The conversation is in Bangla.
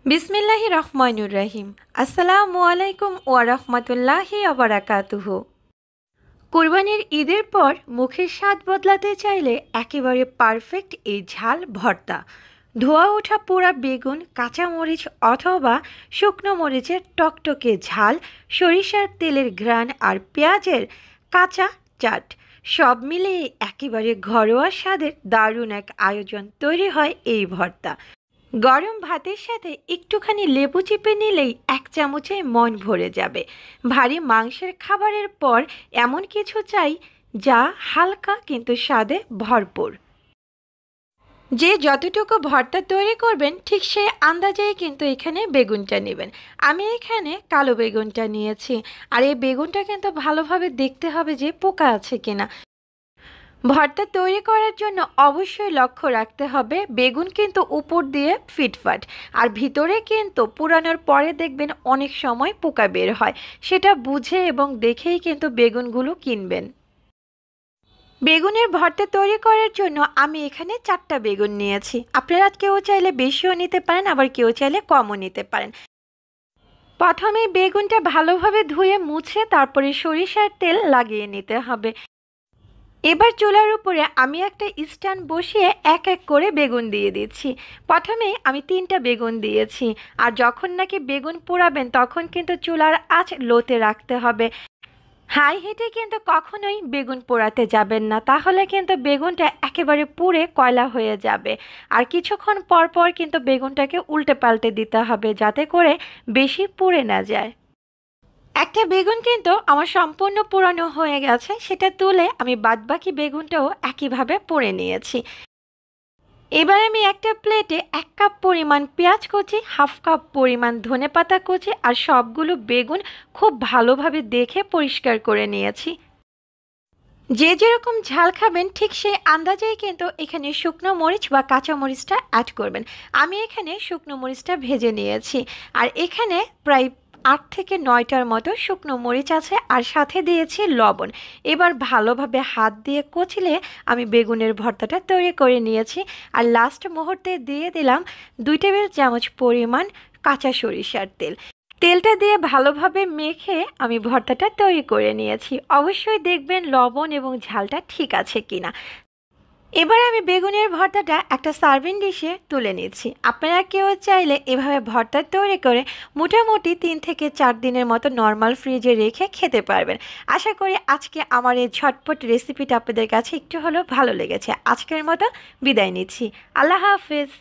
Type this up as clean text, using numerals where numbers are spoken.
বিসমিল্লাহির রহমানির রহিম। আসসালামু আলাইকুম ওয়া রাহমাতুল্লাহি ওয়া বারাকাতুহু। কুরবানির ঈদের পর মুখের স্বাদ বদলাতে চাইলে একেবারে পারফেক্ট এই ঝাল ভর্তা। ধোয়া ওঠা পোড়া বেগুন, কাঁচা মরিচ অথবা শুকনো মরিচের টকটকে ঝাল, সরিষার তেলের ঘ্রাণ আর পেঁয়াজের কাঁচা চাট সব মিলিয়ে একেবারে ঘরোয়া স্বাদের দারুণ এক আয়োজন তৈরি হয় এই ভর্তা। গরম ভাতের সাথে একটুখানি লেবু চিপে নিলেই এক চামচে মন ভরে যাবে। ভারী মাংসের খাবারের পর এমন কিছু চাই যা হালকা কিন্তু স্বাদে ভরপুর। যে যতটুকু ভর্তা তৈরি করবেন ঠিক সেই আন্দাজেই কিন্তু এখানে বেগুনটা নেবেন। আমি এখানে কালো বেগুনটা নিয়েছি। আর এই বেগুনটা কিন্তু ভালোভাবে দেখতে হবে যে পোকা আছে কিনা। ভর্তা তৈরি করার জন্য অবশ্যই লক্ষ্য রাখতে হবে বেগুন কিন্তু উপর দিয়ে ফিটফাট, আর ভিতরে কিন্তু পুরানোর পরে দেখবেন অনেক সময় পোকা বের হয়। সেটা বুঝে এবং দেখেই কিন্তু বেগুনগুলো কিনবেন। বেগুনের ভর্তা তৈরি করার জন্য আমি এখানে 4টা বেগুন নিয়েছি। আপনারা কেউ চাইলে বেশিও নিতে পারেন, আবার কেউ চাইলে কমও নিতে পারেন। প্রথমে বেগুনটা ভালোভাবে ধুয়ে মুছে তারপরে সরিষার তেল লাগিয়ে নিতে হবে। এবার চুলার উপরে আমি একটা স্ট্যান্ড বসিয়ে এক এক করে বেগুন দিয়ে দিচ্ছি। প্রথমে আমি 3টা বেগুন দিয়েছি। আর যখন নাকি বেগুন পোড়াবেন তখন কিন্তু চুলার আঁচ লোতে রাখতে হবে। হাই হিটে কিন্তু কখনোই বেগুন পোড়াতে যাবেন না, তাহলে কিন্তু বেগুনটা একেবারে পুড়ে কয়লা হয়ে যাবে। আর কিছুক্ষণ পর পর কিন্তু বেগুনটাকে উল্টে পাল্টে দিতে হবে যাতে করে বেশি পুড়ে না যায়। একটা বেগুন কিন্তু আমার সম্পূর্ণ পোড়ানো হয়ে গেছে, সেটা তুলে আমি বাদবাকি বেগুনটাও একইভাবে পুড়ে নিয়েছি। এবার আমি একটা প্লেটে 1 কাপ পরিমাণ পেঁয়াজ কুচি, হাফ কাপ পরিমাণ ধনেপাতা কুচি আর সবগুলো বেগুন খুব ভালোভাবে দেখে পরিষ্কার করে নিয়েছি। যে যেরকম ঝাল খাবেন ঠিক সেই আন্দাজেই কিন্তু এখানে শুকনো মরিচ বা কাঁচা মরিচটা অ্যাড করবেন। আমি এখানে শুকনো মরিচটা ভেজে নিয়েছি। আর এখানে প্রায় 8 থেকে 9টার মতো শুকনো মরিচ আছে, আর সাথে দিয়েছি লবণ। এবার ভালোভাবে হাত দিয়ে কচলে আমি বেগুনের ভর্তাটা তৈরি করে নিয়েছি। আর লাস্ট মুহূর্তে দিয়ে দিলাম 2 টেবিল চামচ পরিমাণ কাঁচা সরিষার তেল। তেলটা দিয়ে ভালোভাবে মেখে আমি ভর্তাটা তৈরি করে নিয়েছি। অবশ্যই দেখবেন লবণ এবং ঝালটা ঠিক আছে কিনা। এবার আমি বেগুনের ভর্তাটা একটা সার্ভিং ডিশে তুলে নিচ্ছি। আপনারা কেউ চাইলে এভাবে ভর্তা তৈরি করে মোটামুটি 3 থেকে 4 দিনের মতো নর্মাল ফ্রিজে রেখে খেতে পারবেন। আশা করি আজকে আমার এই ঝটপট রেসিপিটা আপনাদের কাছে একটু হলেও ভালো লেগেছে। আজকের মতো বিদায় নিচ্ছি। আল্লাহ হাফেজ।